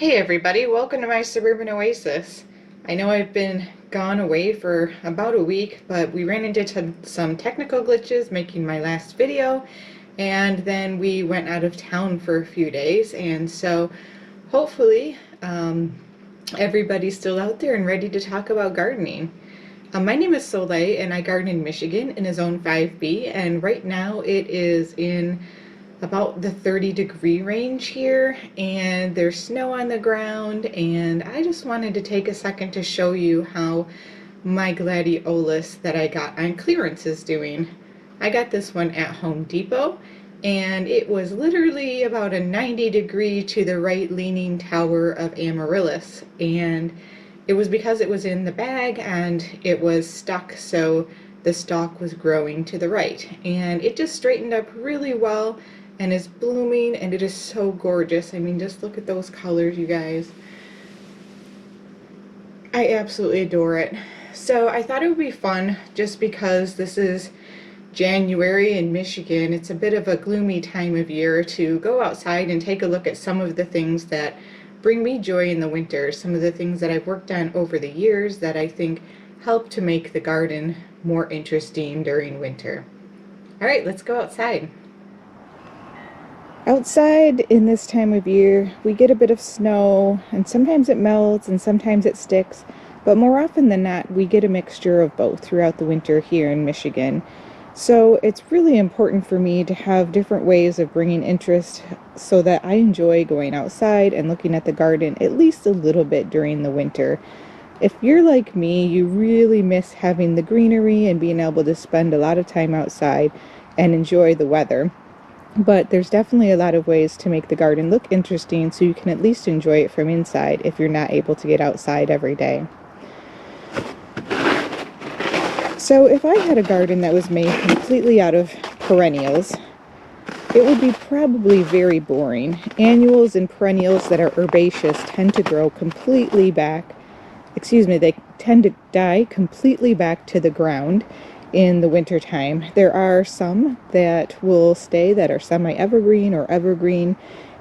Hey everybody, welcome to my Suburban Oasis. I know I've been gone away for about a week, but we ran into some technical glitches making my last video, and then we went out of town for a few days, and so hopefully everybody's still out there and ready to talk about gardening. My name is Soleil and I garden in Michigan in a zone 5B, and right now it is in about the 30-degree range here, and there's snow on the ground, and I just wanted to take a second to show you how my gladiolus that I got on clearance is doing. I got this one at Home Depot, and it was literally about a 90-degree to the right leaning tower of amaryllis, and it was because it was in the bag and it was stuck, so the stalk was growing to the right, and it just straightened up really well and is blooming, and it is so gorgeous. I mean, just look at those colors, you guys. I absolutely adore it. So I thought it would be fun, just because this is January in Michigan. It's a bit of a gloomy time of year, to go outside and take a look at some of the things that bring me joy in the winter, some of the things that I've worked on over the years that I think help to make the garden more interesting during winter. All right, let's go outside. Outside in this time of year, we get a bit of snow, and sometimes it melts and sometimes it sticks, but more often than not, we get a mixture of both throughout the winter here in Michigan. So it's really important for me to have different ways of bringing interest so that I enjoy going outside and looking at the garden at least a little bit during the winter. If you're like me, you really miss having the greenery and being able to spend a lot of time outside and enjoy the weather. But there's definitely a lot of ways to make the garden look interesting so you can at least enjoy it from inside if you're not able to get outside every day. So if I had a garden that was made completely out of perennials, it would be probably very boring. Annuals and perennials that are herbaceous tend to grow completely back, they tend to die completely back to the ground in the wintertime. There are some that will stay that are semi-evergreen or evergreen,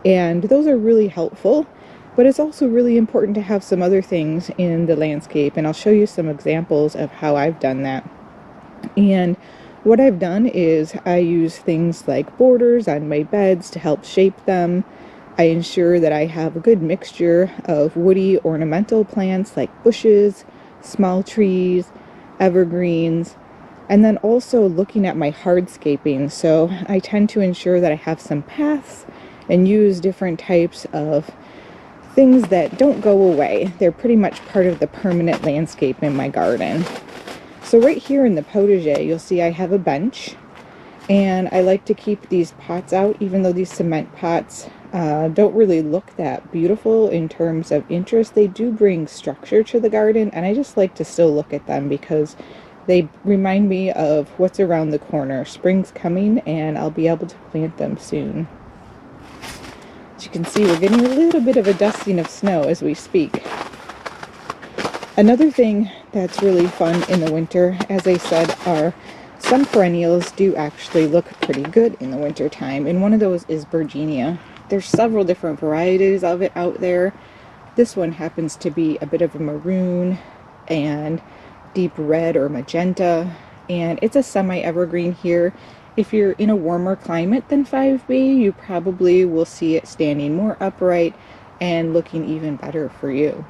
and those are really helpful, but it's also really important to have some other things in the landscape, and I'll show you some examples of how I've done that. And what I've done is I use things like borders on my beds to help shape them. I ensure that I have a good mixture of woody ornamental plants like bushes, small trees, evergreens, and then also looking at my hardscaping. So I tend to ensure that I have some paths and use different types of things that don't go away. They're pretty much part of the permanent landscape in my garden. So right here in the potager, you'll see I have a bench, and I like to keep these pots out, even though these cement pots don't really look that beautiful in terms of interest. They do bring structure to the garden, and I just like to still look at them because they remind me of what's around the corner. Spring's coming, and I'll be able to plant them soon. As you can see, we're getting a little bit of a dusting of snow as we speak. Another thing that's really fun in the winter, as I said, are some perennials do actually look pretty good in the winter time, and one of those is Virginia. There's several different varieties of it out there. This one happens to be a bit of a maroon and deep red or magenta, and it's a semi-evergreen here. If you're in a warmer climate than 5B, you probably will see it standing more upright and looking even better for you.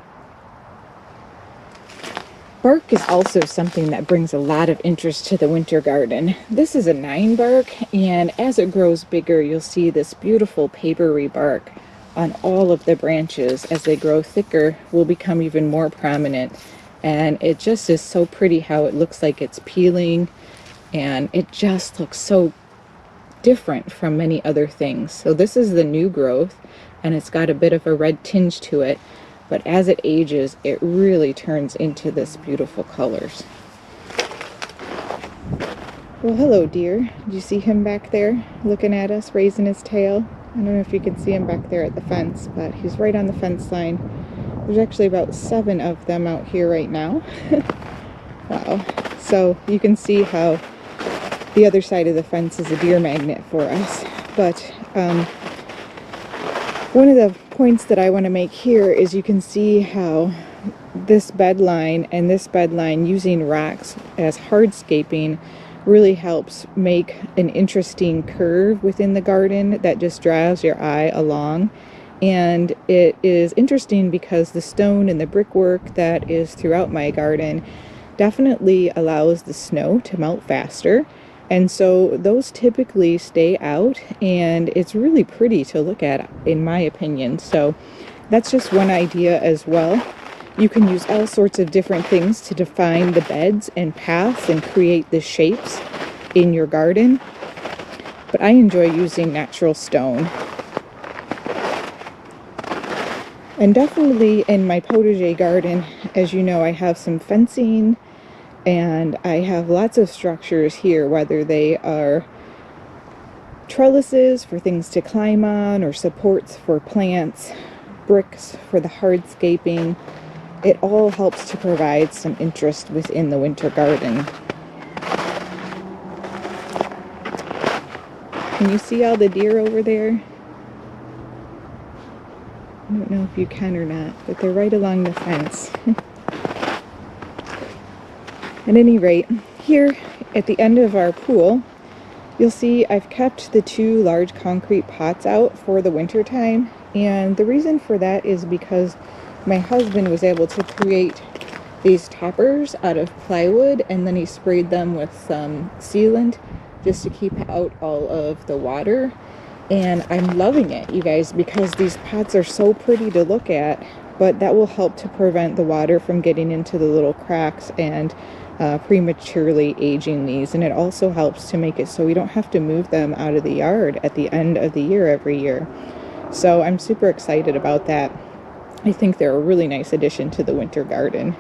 Bark is also something that brings a lot of interest to the winter garden. This is a 9 bark, and as it grows bigger, you'll see this beautiful papery bark on all of the branches. As they grow thicker, will become even more prominent, and it just is so pretty how it looks like it's peeling, and it just looks so different from many other things. So this is the new growth, and it's got a bit of a red tinge to it. But as it ages, it really turns into this beautiful colors. Well, hello, deer. Did you see him back there looking at us, raising his tail? I don't know if you can see him back there at the fence, but he's right on the fence line. There's actually about 7 of them out here right now. Wow. So you can see how the other side of the fence is a deer magnet for us. But one of the points that I want to make here is you can see how this bed line and this bed line using rocks as hardscaping really helps make an interesting curve within the garden that just draws your eye along. And it is interesting because the stone and the brickwork that is throughout my garden definitely allows the snow to melt faster. And so those typically stay out, and it's really pretty to look at, in my opinion. So that's just one idea as well. You can use all sorts of different things to define the beds and paths and create the shapes in your garden. But I enjoy using natural stone. And definitely in my potager garden, as you know, I have some fencing and I have lots of structures here, whether they are trellises for things to climb on or supports for plants, bricks for the hardscaping. It all helps to provide some interest within the winter garden. Can you see all the deer over there? I don't know if you can or not, but they're right along the fence. At any rate, here at the end of our pool, you'll see I've kept the 2 large concrete pots out for the winter time. And the reason for that is because my husband was able to create these toppers out of plywood, and then he sprayed them with some sealant just to keep out all of the water. And I'm loving it, you guys, because these pots are so pretty to look at, but that will help to prevent the water from getting into the little cracks and prematurely aging these. And it also helps to make it so we don't have to move them out of the yard at the end of the year every year. So I'm super excited about that. I think they're a really nice addition to the winter garden.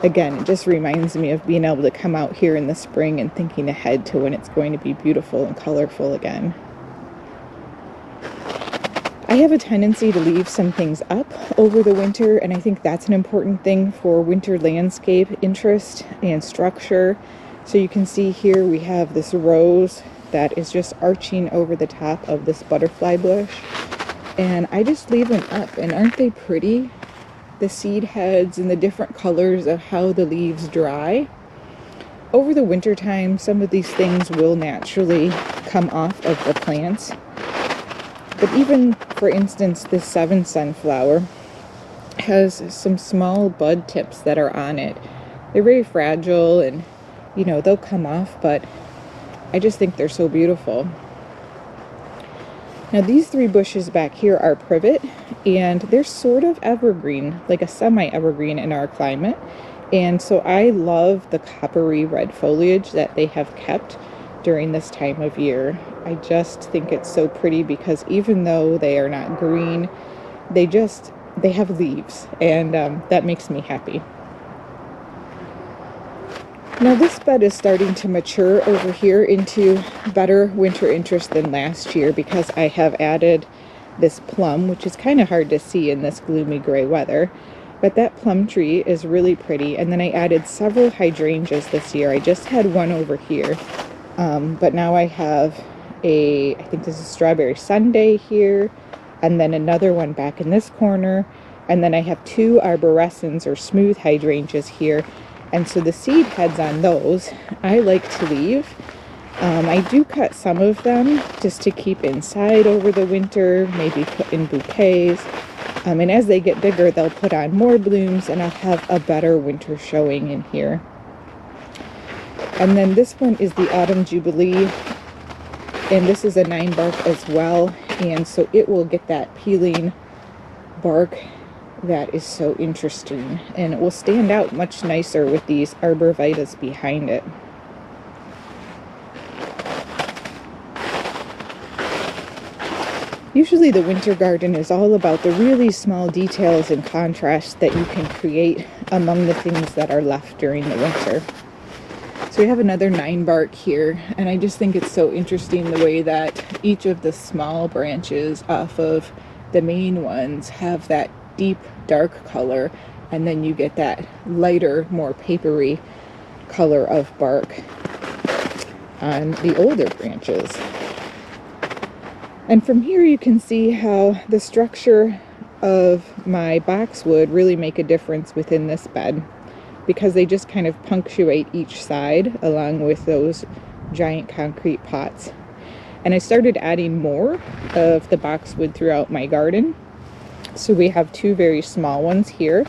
Again, it just reminds me of being able to come out here in the spring and thinking ahead to when it's going to be beautiful and colorful again. I have a tendency to leave some things up over the winter, and I think that's an important thing for winter landscape interest and structure. So you can see here we have this rose that is just arching over the top of this butterfly bush, and I just leave them up. And aren't they pretty? The seed heads and the different colors of how the leaves dry. Over the winter time, some of these things will naturally come off of the plants. But even, for instance, this 7 sunflower has some small bud tips that are on it. They're very fragile and, you know, they'll come off, but I just think they're so beautiful. Now these 3 bushes back here are privet, and they're sort of evergreen, like a semi-evergreen in our climate. And so I love the coppery red foliage that they have kept during this time of year. I just think it's so pretty because even though they are not green, they have leaves, and that makes me happy. Now this bed is starting to mature over here into better winter interest than last year because I have added this plum, which is kind of hard to see in this gloomy gray weather. But that plum tree is really pretty. And then I added several hydrangeas this year. I just had one over here. But now I have I think this is strawberry sundae here, and then another one back in this corner. And then I have 2 arborescens or smooth hydrangeas here. And so the seed heads on those, I like to leave. I do cut some of them just to keep inside over the winter, maybe put in bouquets. And as they get bigger, they'll put on more blooms, and I'll have a better winter showing in here. And then this one is the Autumn Jubilee, and this is a 9 bark as well, and so it will get that peeling bark that is so interesting, and it will stand out much nicer with these arborvitaes behind it. Usually the winter garden is all about the really small details and contrasts that you can create among the things that are left during the winter. So we have another 9 bark here, and I just think it's so interesting the way that each of the small branches off of the main ones have that deep dark color, and then you get that lighter, more papery color of bark on the older branches. And from here you can see how the structure of my boxwood really make a difference within this bed, because they just kind of punctuate each side along with those giant concrete pots. And I started adding more of the boxwood throughout my garden. So we have two very small ones here.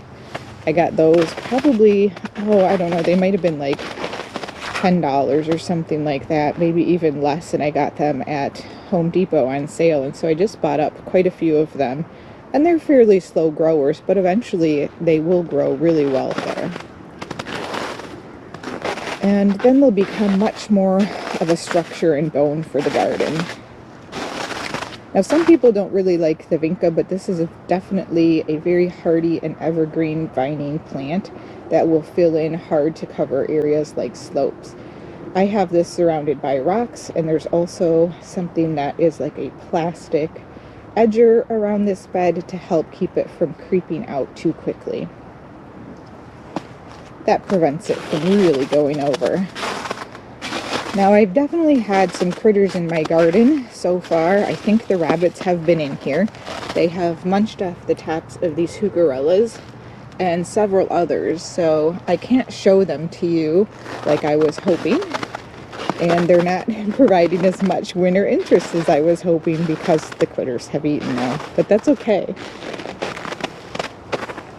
I got those probably, oh, I don't know, they might have been like $10 or something like that, maybe even less, and I got them at Home Depot on sale. And so I just bought up quite a few of them, and they're fairly slow growers, but eventually they will grow really well there. And then they'll become much more of a structure and bone for the garden. Now, some people don't really like the vinca, but this is definitely a very hardy and evergreen vining plant that will fill in hard to cover areas like slopes. I have this surrounded by rocks, and there's also something that is like a plastic edger around this bed to help keep it from creeping out too quickly. That prevents it from really going over. Now, I've definitely had some critters in my garden so far. I think the rabbits have been in here. They have munched off the tops of these heucherellas and several others, so I can't show them to you like I was hoping. And they're not providing as much winter interest as I was hoping because the critters have eaten them, but that's okay.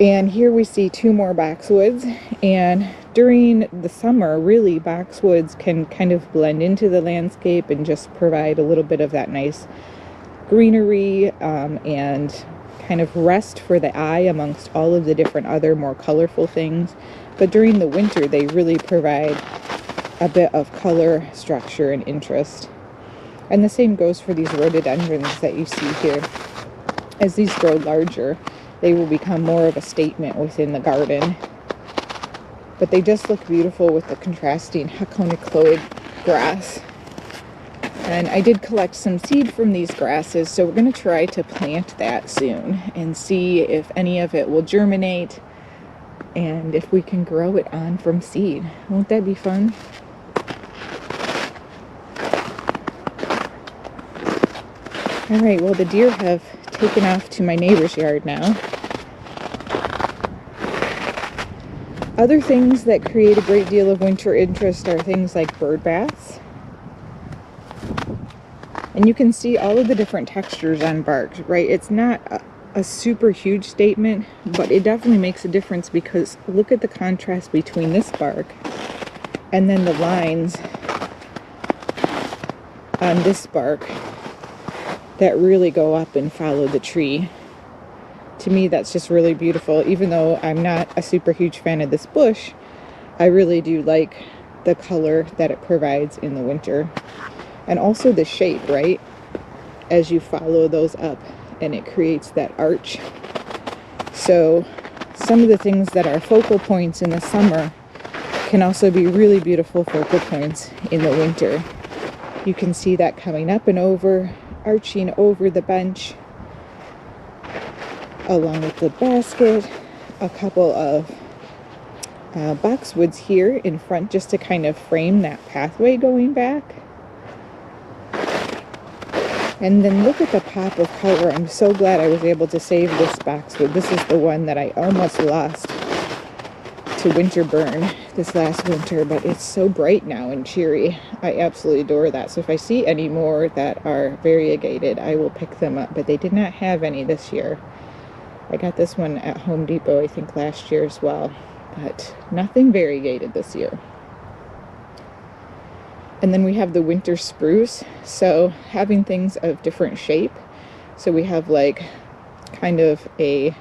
And here we see two more boxwoods, and during the summer, really, boxwoods can kind of blend into the landscape and just provide a little bit of that nice greenery and kind of rest for the eye amongst all of the different other more colorful things. But during the winter, they really provide a bit of color, structure, and interest. And the same goes for these rhododendrons that you see here. As these grow larger, they will become more of a statement within the garden. But they just look beautiful with the contrasting haconocloid grass. And I did collect some seed from these grasses, so we're going to try to plant that soon and see if any of it will germinate and if we can grow it on from seed. Won't that be fun? Alright, well, the deer have taken off to my neighbor's yard now. Other things that create a great deal of winter interest are things like bird baths. And you can see all of the different textures on bark, right? It's not a super huge statement, but it definitely makes a difference because look at the contrast between this bark and then the lines on this bark that really go up and follow the tree. To me, that's just really beautiful. Even though I'm not a super huge fan of this bush, I really do like the color that it provides in the winter. And also the shape, right? As you follow those up and it creates that arch. So some of the things that are focal points in the summer can also be really beautiful focal points in the winter. You can see that coming up and over, arching over the bench, along with the basket. A couple of boxwoods here in front just to kind of frame that pathway going back. And then look at the pop of color. I'm so glad I was able to save this boxwood. This is the one that I almost lost to winter burn this last winter, but it's so bright now and cheery. I absolutely adore that. So if I see any more that are variegated, I will pick them up, but they did not have any this year. I got this one at Home Depot, I think, last year as well, but nothing variegated this year. And then we have the winter spruce, so having things of different shape. So we have like kind of a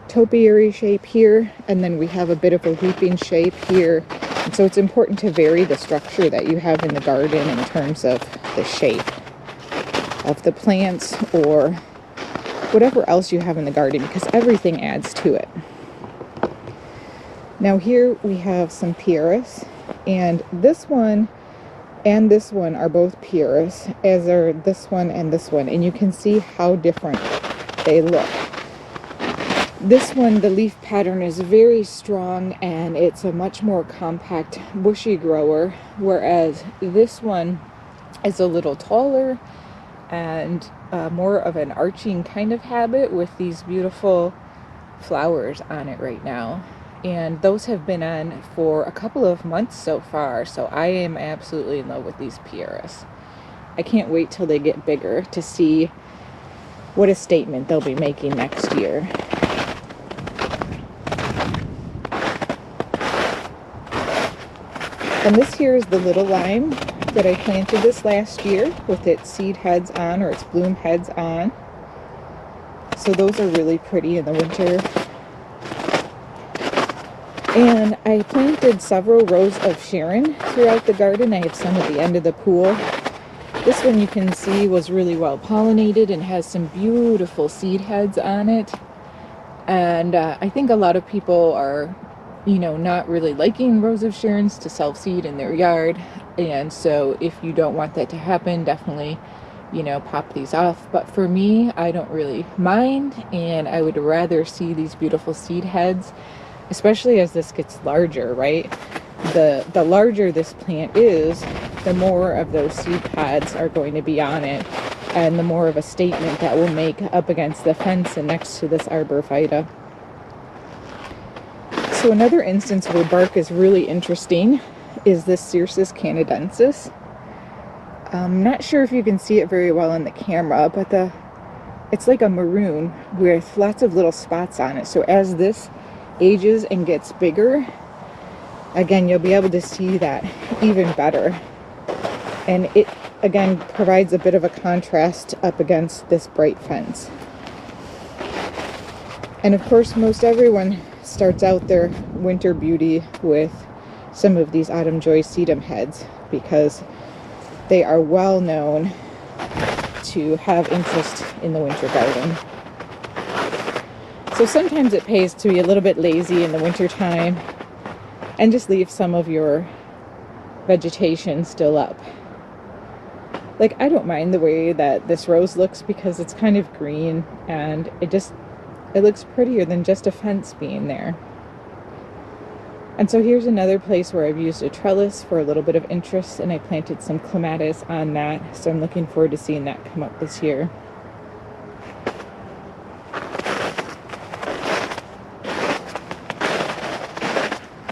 topiary shape here, and then we have a bit of a looping shape here. And so it's important to vary the structure that you have in the garden in terms of the shape of the plants or whatever else you have in the garden, because everything adds to it. Now here we have some pieris, and this one and this one are both pieris, as are this one and this one, and you can see how different they look. This one, the leaf pattern is very strong and it's a much more compact, bushy grower, whereas this one is a little taller and more of an arching kind of habit with these beautiful flowers on it right now. And those have been on for a couple of months so far, so I am absolutely in love with these pieris. I can't wait till they get bigger to see what a statement they'll be making next year. And this here is the little lime that I planted this last year with its seed heads on, or its bloom heads on. So those are really pretty in the winter. And I planted several rows of Sharon throughout the garden. I have some at the end of the pool. This one you can see was really well pollinated and has some beautiful seed heads on it. And I think a lot of people are, you know, not really liking rows of Sharons to self-seed in their yard. And so if you don't want that to happen, definitely, you know, pop these off. But for me, I don't really mind, and I would rather see these beautiful seed heads, especially as this gets larger, right? The larger this plant is, the more of those seed pods are going to be on it, and the more of a statement that will make up against the fence and next to this arborvitae. So another instance where bark is really interesting is this Circus Canadensis. I'm not sure if you can see it very well on the camera, but it's like a maroon with lots of little spots on it. So as this ages and gets bigger, again, you'll be able to see that even better. And it, again, provides a bit of a contrast up against this bright fence. And of course, most everyone starts out their winter beauty with some of these autumn joy sedum heads, because they are well known to have interest in the winter garden. So sometimes it pays to be a little bit lazy in the winter time and just leave some of your vegetation still up. Like, I don't mind the way that this rose looks because it's kind of green, and it looks prettier than just a fence being there. And so here's another place where I've used a trellis for a little bit of interest, and I planted some clematis on that, so I'm looking forward to seeing that come up this year.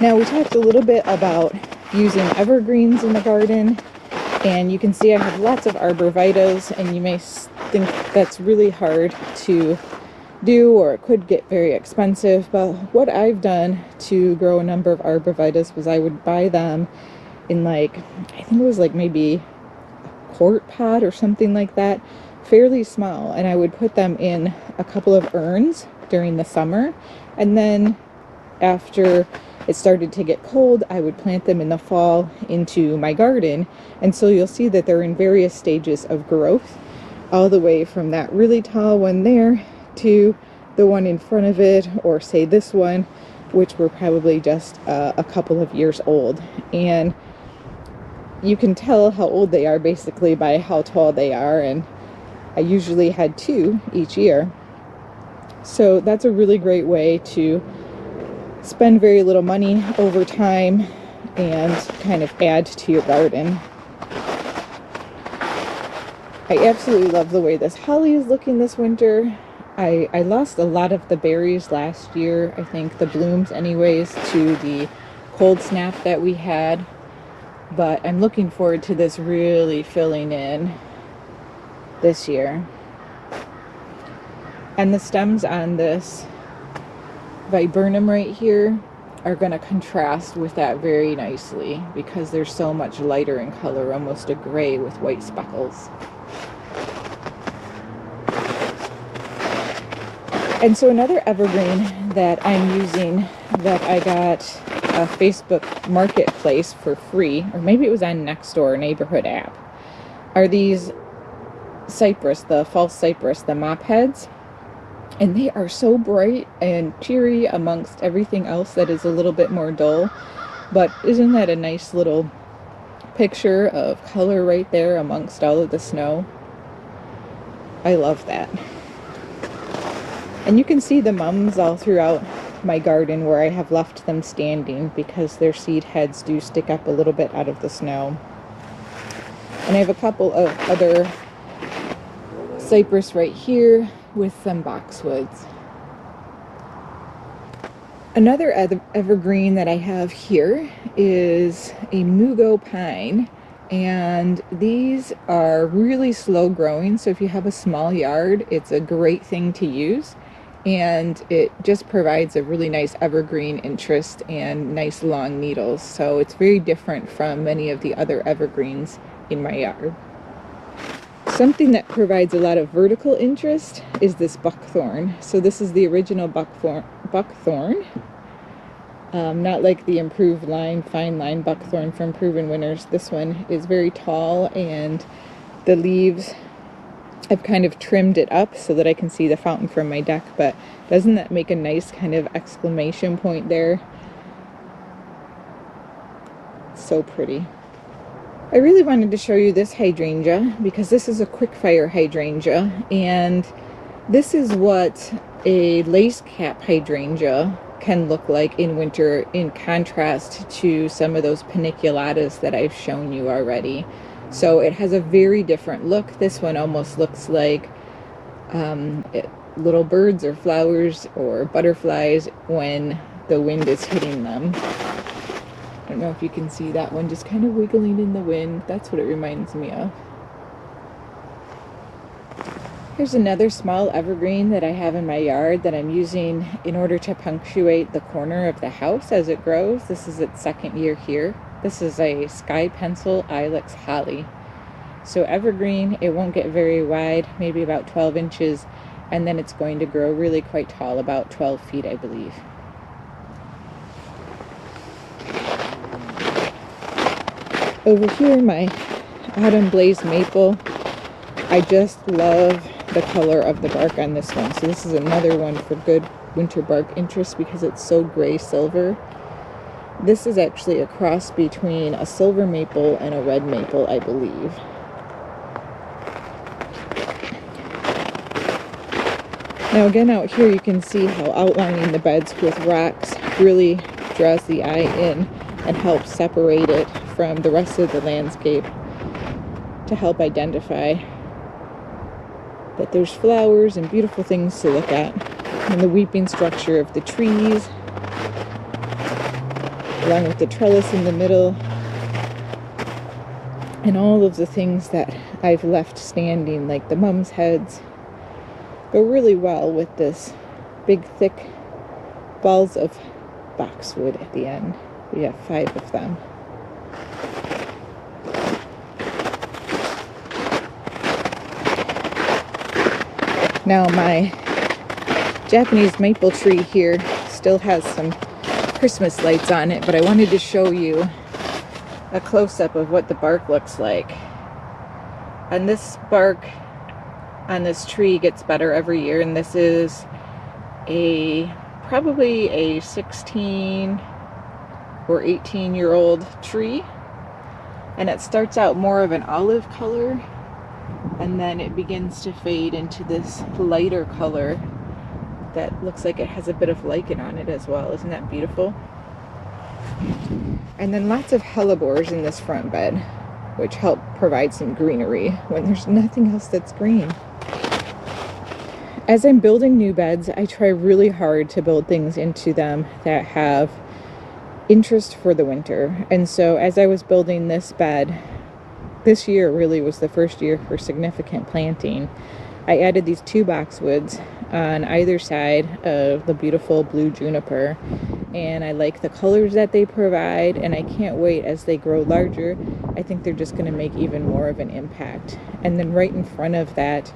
Now, we talked a little bit about using evergreens in the garden, and you can see I have lots of arborvitaes, and you may think that's really hard to do, or it could get very expensive. But what I've done to grow a number of arborvitaes was I would buy them in, like, I think it was like maybe a quart pot or something like that, fairly small, and I would put them in a couple of urns during the summer, and then after it started to get cold, I would plant them in the fall into my garden. And so you'll see that they're in various stages of growth, all the way from that really tall one there to the one in front of it, or say this one, which were probably just a couple of years old. And you can tell how old they are basically by how tall they are, and I usually had 2 each year. So that's a really great way to spend very little money over time and kind of add to your garden. I absolutely love the way this holly is looking this winter. I lost a lot of the berries last year, I think the blooms anyways, to the cold snap that we had, but I'm looking forward to this really filling in this year. And the stems on this viburnum right here are going to contrast with that very nicely, because they're so much lighter in color, almost a gray with white speckles. And so another evergreen that I'm using, that I got a Facebook marketplace for free, or maybe it was on Nextdoor neighborhood app, are these cypress, the false cypress, the mop heads. And they are so bright and cheery amongst everything else that is a little bit more dull. But isn't that a nice little picture of color right there amongst all of the snow? I love that. And you can see the mums all throughout my garden where I have left them standing, because their seed heads do stick up a little bit out of the snow. And I have a couple of other cypress right here with some boxwoods. Another evergreen that I have here is a mugo pine, and these are really slow growing, so if you have a small yard, it's a great thing to use, and it just provides a really nice evergreen interest and nice long needles, so it's very different from many of the other evergreens in my yard. Something that provides a lot of vertical interest is this buckthorn. So this is the original buckthorn. Not like the improved line, fine line buckthorn from Proven Winners. This one is very tall, and the leaves, I've kind of trimmed it up so that I can see the fountain from my deck, but doesn't that make a nice kind of exclamation point there? So pretty. I really wanted to show you this hydrangea because this is a quick fire hydrangea, and this is what a lace cap hydrangea can look like in winter, in contrast to some of those paniculatas that I've shown you already. So it has a very different look. This one almost looks like little birds or flowers or butterflies when the wind is hitting them. I don't know if you can see that one just kind of wiggling in the wind. That's what it reminds me of. Here's another small evergreen that I have in my yard that I'm using in order to punctuate the corner of the house as it grows. This is its second year here. This is a sky pencil Islex holly. So evergreen, it won't get very wide, maybe about 12 inches, and then it's going to grow really quite tall, about 12 feet, I believe. Over here, my autumn blaze maple. I just love the color of the bark on this one. So this is another one for good winter bark interest because it's so gray silver. This is actually a cross between a silver maple and a red maple, I believe. Now again, out here you can see how outlining the beds with rocks really draws the eye in and helps separate it from the rest of the landscape to help identify that there's flowers and beautiful things to look at, and the weeping structure of the trees, along with the trellis in the middle, and all of the things that I've left standing, like the mum's heads, go really well with this big, thick balls of boxwood at the end. We have 5 of them. Now my Japanese maple tree here still has some Christmas lights on it, but I wanted to show you a close-up of what the bark looks like. And this bark on this tree gets better every year, and this is probably a 16 or 18-year-old tree, and it starts out more of an olive color, and then it begins to fade into this lighter color that looks like it has a bit of lichen on it as well. Isn't that beautiful? And then lots of hellebores in this front bed, which help provide some greenery when there's nothing else that's green. As I'm building new beds, I try really hard to build things into them that have interest for the winter. And so as I was building this bed, this year really was the first year for significant planting. I added these 2 boxwoods on either side of the beautiful blue juniper, and I like the colors that they provide, and I can't wait as they grow larger. I think they're just going to make even more of an impact. And then right in front of that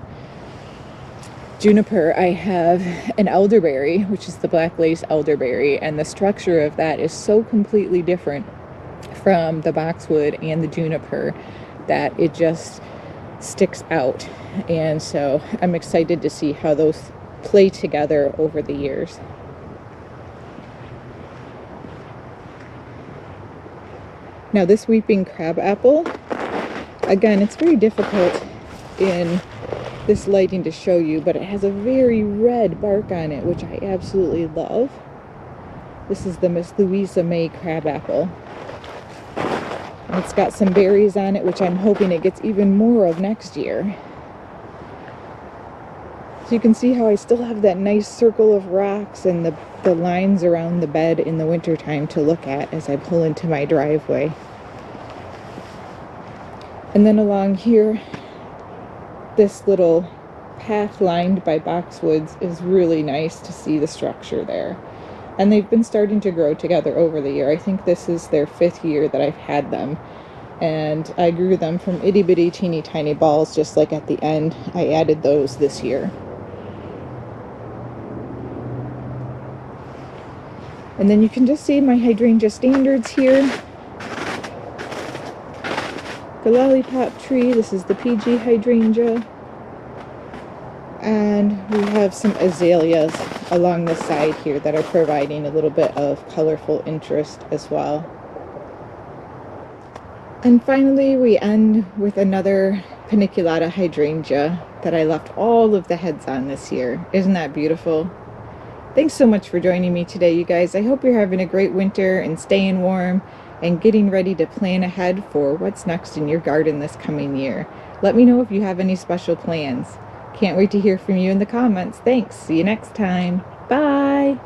juniper, I have an elderberry, which is the black lace elderberry, and the structure of that is so completely different from the boxwood and the juniper that it just sticks out. And so I'm excited to see how those play together over the years. Now this weeping crabapple, again, it's very difficult in this lighting to show you, but it has a very red bark on it, which I absolutely love. This is the Miss Louisa May Crabapple. And it's got some berries on it, which I'm hoping it gets even more of next year. So you can see how I still have that nice circle of rocks and the lines around the bed in the wintertime to look at as I pull into my driveway. And then along here, this little path lined by boxwoods is really nice to see the structure there. And they've been starting to grow together over the year. I think this is their 5th year that I've had them. And I grew them from itty bitty teeny tiny balls, just like at the end. I added those this year. And then you can just see my hydrangea standards here. The lollipop tree, this is the PG hydrangea. And we have some azaleas along the side here that are providing a little bit of colorful interest as well. And finally, we end with another paniculata hydrangea that I left all of the heads on this year. Isn't that beautiful? Thanks so much for joining me today, you guys. I hope you're having a great winter and staying warm and getting ready to plan ahead for what's next in your garden this coming year. Let me know if you have any special plans. Can't wait to hear from you in the comments. Thanks. See you next time. Bye.